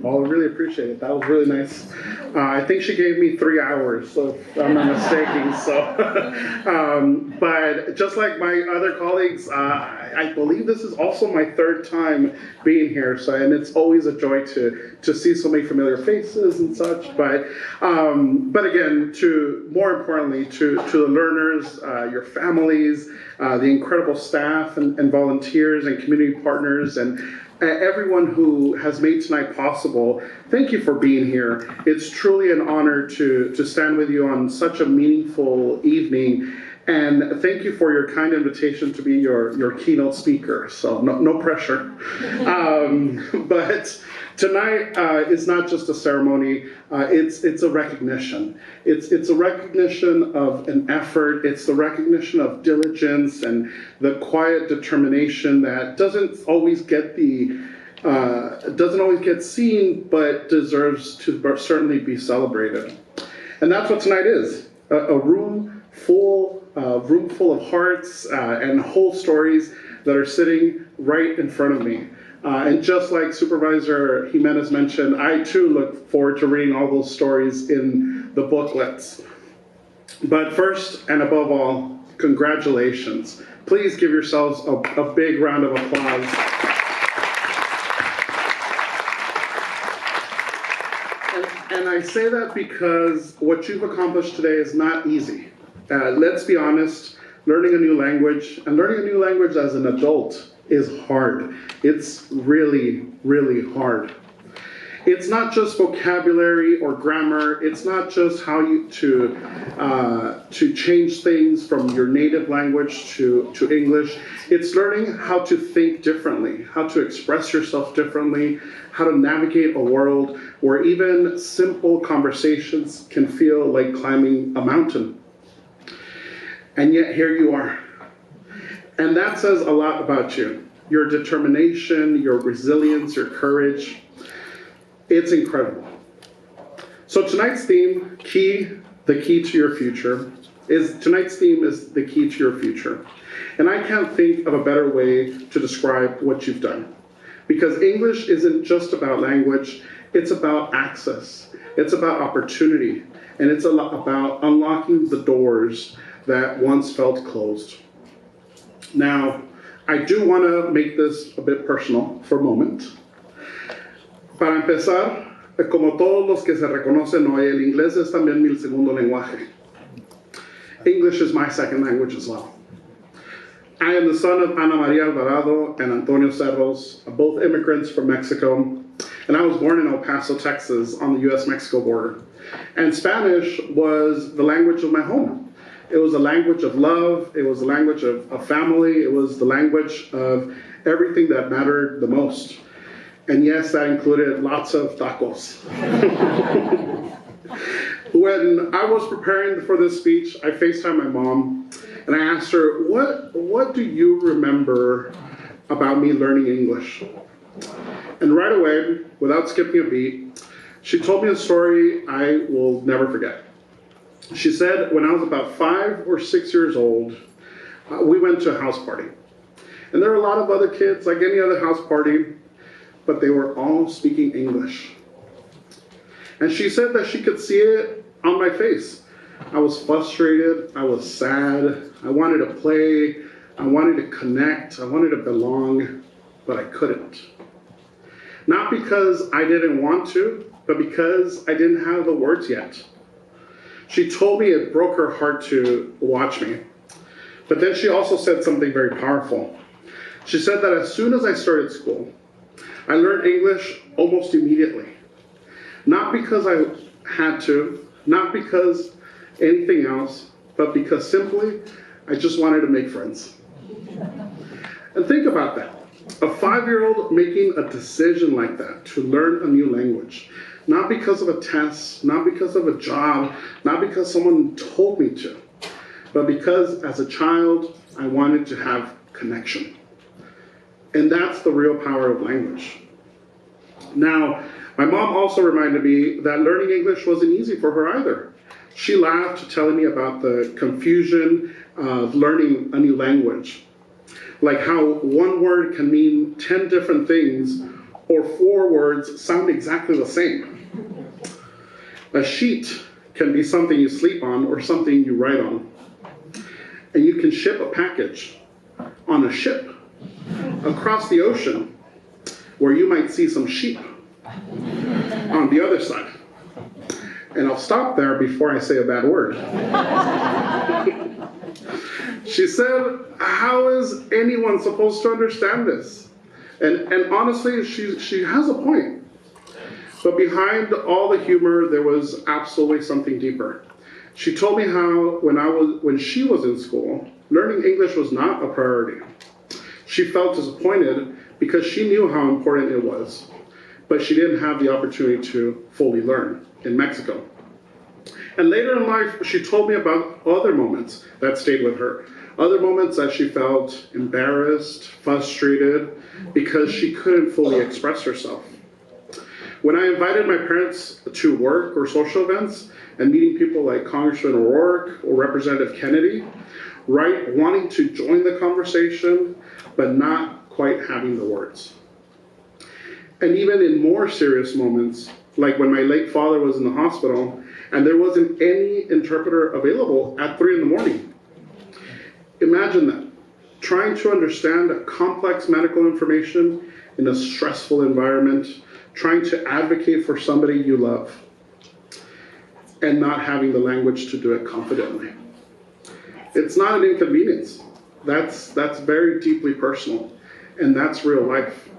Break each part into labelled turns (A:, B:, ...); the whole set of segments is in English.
A: Well, I really appreciate it. That was really nice. I think she gave me 3 hours, so if I'm not mistaken. But just like my other colleagues, I believe this is also my third time being here. And it's always a joy to see so many familiar faces and such. But again, more importantly, to the learners, your families, the incredible staff and volunteers and community partners and everyone who has made tonight possible, thank you for being here. It's truly an honor to stand with you on such a meaningful evening. And thank you for your kind invitation to be your keynote speaker. So no pressure. But tonight is not just a ceremony. It's a recognition. It's a recognition of an effort. It's the recognition of diligence and the quiet determination that doesn't always get seen, but deserves to certainly be celebrated. And that's what tonight is: a room full of hearts and whole stories that are sitting right in front of me. And just like Supervisor Jimenez mentioned, I too look forward to reading all those stories in the booklets. But first and above all, congratulations. Please give yourselves a big round of applause. And I say that because what you've accomplished today is not easy. Let's be honest, learning a new language, and learning a new language as an adult, is hard. It's really, really hard. It's not just vocabulary or grammar. It's not just how to change things from your native language to English. It's learning how to think differently, how to express yourself differently, how to navigate a world where even simple conversations can feel like climbing a mountain. And yet here you are. And that says a lot about you. Your determination, your resilience, your courage. It's incredible. So tonight's theme, the key to your future, is the key to your future. And I can't think of a better way to describe what you've done. Because English isn't just about language, it's about access. It's about opportunity. And it's about unlocking the doors that once felt closed. Now, I do want to make this a bit personal for a moment. Para empezar, como todos los que se reconocen hoy, el inglés es también mi segundo lenguaje. English is my second language as well. I am the son of Ana Maria Alvarado and Antonio Cerros, both immigrants from Mexico, and I was born in El Paso, Texas, on the U.S.-Mexico border. And Spanish was the language of my home. It was a language of love. It was a language of family. It was the language of everything that mattered the most. And yes, that included lots of tacos. When I was preparing for this speech, I FaceTimed my mom, and I asked her, what do you remember about me learning English? And right away, without skipping a beat, she told me a story I will never forget. She said when I was about 5 or 6 years old, we went to a house party. And there were a lot of other kids, like any other house party, but they were all speaking English. And she said that she could see it on my face. I was frustrated, I was sad, I wanted to play, I wanted to connect, I wanted to belong, but I couldn't. Not because I didn't want to, but because I didn't have the words yet. She told me it broke her heart to watch me. But then she also said something very powerful. She said that as soon as I started school, I learned English almost immediately. Not because I had to, not because anything else, but because simply I just wanted to make friends. And think about that. A 5-year-old making a decision like that to learn a new language. Not because of a test, not because of a job, not because someone told me to, but because as a child, I wanted to have connection. And that's the real power of language. Now, my mom also reminded me that learning English wasn't easy for her either. She laughed, telling me about the confusion of learning a new language. Like how one word can mean 10 different things, or 4 words sound exactly the same. A sheet can be something you sleep on or something you write on. And you can ship a package on a ship across the ocean where you might see some sheep on the other side. And I'll stop there before I say a bad word. She said, how is anyone supposed to understand this? And honestly, she has a point. But behind all the humor, there was absolutely something deeper. She told me how when she was in school, learning English was not a priority. She felt disappointed because she knew how important it was, but she didn't have the opportunity to fully learn in Mexico. And later in life, she told me about other moments that stayed with her, other moments that she felt embarrassed, frustrated, because she couldn't fully express herself. When I invited my parents to work or social events and meeting people like Congressman O'Rourke or Representative Kennedy, right, wanting to join the conversation, but not quite having the words. And even in more serious moments, like when my late father was in the hospital and there wasn't any interpreter available at 3 in the morning. Imagine that, trying to understand a complex medical information in a stressful environment, trying to advocate for somebody you love, and not having the language to do it confidently. It's not an inconvenience. That's very deeply personal, and that's real life.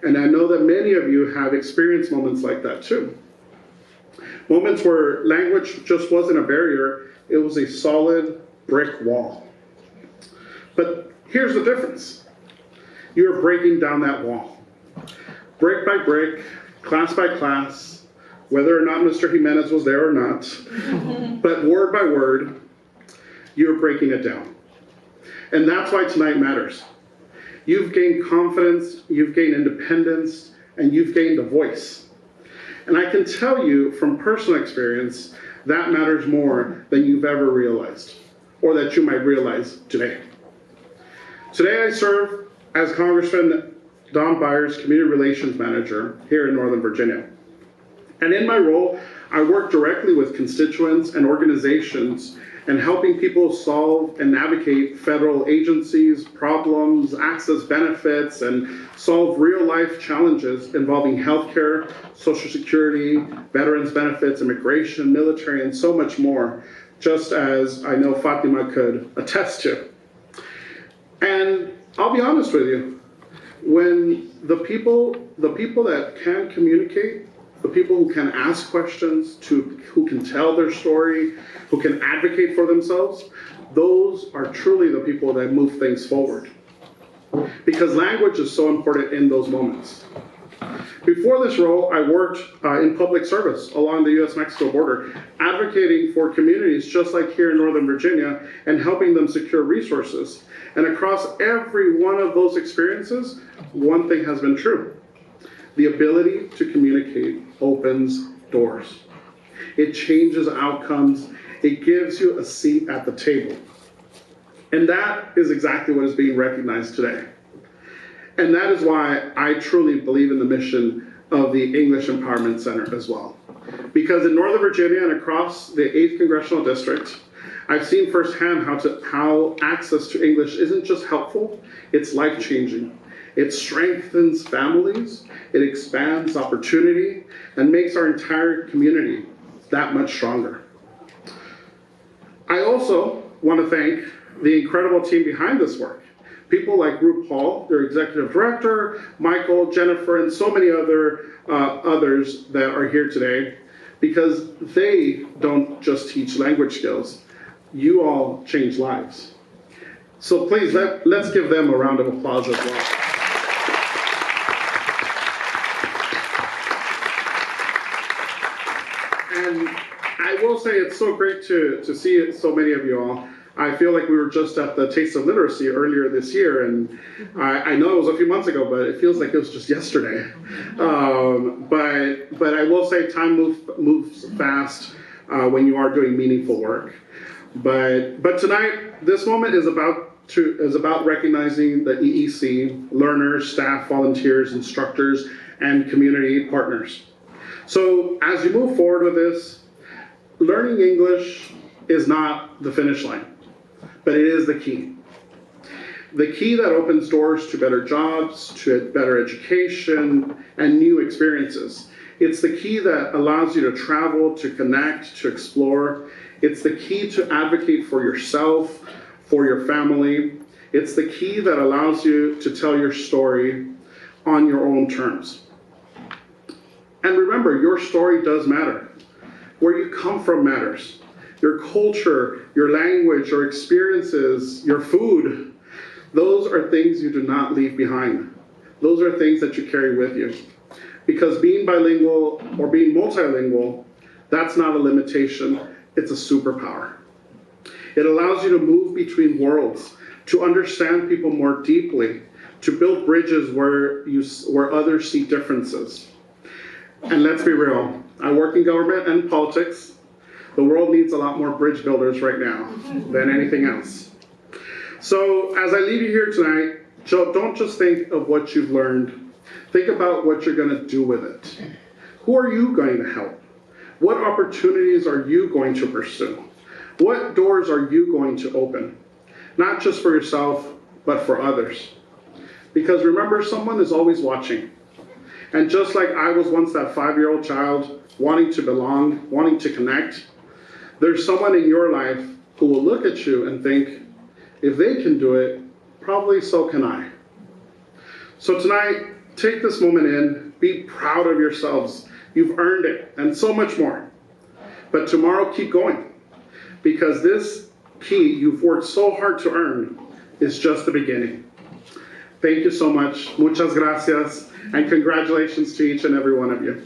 A: And I know that many of you have experienced moments like that too. Moments where language just wasn't a barrier, it was a solid brick wall. But here's the difference. You're breaking down that wall. Brick by brick, class by class, whether or not Mr. Jimenez was there or not, but word by word, you're breaking it down. And that's why tonight matters. You've gained confidence, you've gained independence, and you've gained a voice. And I can tell you from personal experience, that matters more than you've ever realized, or that you might realize today. Today I serve as Congressman Don Byers' Community Relations Manager here in Northern Virginia. And in my role, I work directly with constituents and organizations and helping people solve and navigate federal agencies, problems, access benefits, and solve real-life challenges involving healthcare, Social Security, veterans benefits, immigration, military, and so much more, just as I know Fatima could attest to. And I'll be honest with you, when the people that can communicate, the people who can ask questions, who can tell their story, who can advocate for themselves, those are truly the people that move things forward. Because language is so important in those moments. Before this role, I worked in public service along the US-Mexico border, advocating for communities just like here in Northern Virginia and helping them secure resources. And across every one of those experiences, one thing has been true. The ability to communicate opens doors. It changes outcomes. It gives you a seat at the table. And that is exactly what is being recognized today. And that is why I truly believe in the mission of the English Empowerment Center as well. Because in Northern Virginia and across the 8th Congressional District, I've seen firsthand how access to English isn't just helpful, it's life-changing. It strengthens families, it expands opportunity, and makes our entire community that much stronger. I also want to thank the incredible team behind this work. People like Ruth Paul, their executive director, Michael, Jennifer, and so many others that are here today, because they don't just teach language skills. You all change lives. So please, let's give them a round of applause as well. And I will say it's so great to see so many of you all. I feel like we were just at the Taste of Literacy earlier this year, and I know it was a few months ago, but it feels like it was just yesterday. But I will say time moves fast when you are doing meaningful work. But tonight, this moment is about is about recognizing the EEC, learners, staff, volunteers, instructors, and community partners. So as you move forward with this, learning English is not the finish line, but it is the key. The key that opens doors to better jobs, to better education, and new experiences. It's the key that allows you to travel, to connect, to explore. It's the key to advocate for yourself, for your family. It's the key that allows you to tell your story on your own terms. And remember, your story does matter. Where you come from matters. Your culture, your language, your experiences, your food, those are things you do not leave behind. Those are things that you carry with you. Because being bilingual or being multilingual, that's not a limitation, it's a superpower. It allows you to move between worlds, to understand people more deeply, to build bridges where others see differences. And let's be real, I work in government and politics. The world needs a lot more bridge builders right now than anything else. So as I leave you here tonight, don't just think of what you've learned. Think about what you're going to do with it. Who are you going to help? What opportunities are you going to pursue? What doors are you going to open? Not just for yourself, but for others. Because remember, someone is always watching. And just like I was once that 5-year-old child wanting to belong, wanting to connect, there's someone in your life who will look at you and think, if they can do it, probably so can I. So tonight, take this moment in, be proud of yourselves. You've earned it, and so much more. But tomorrow, keep going. Because this key you've worked so hard to earn is just the beginning. Thank you so much. Muchas gracias. And congratulations to each and every one of you.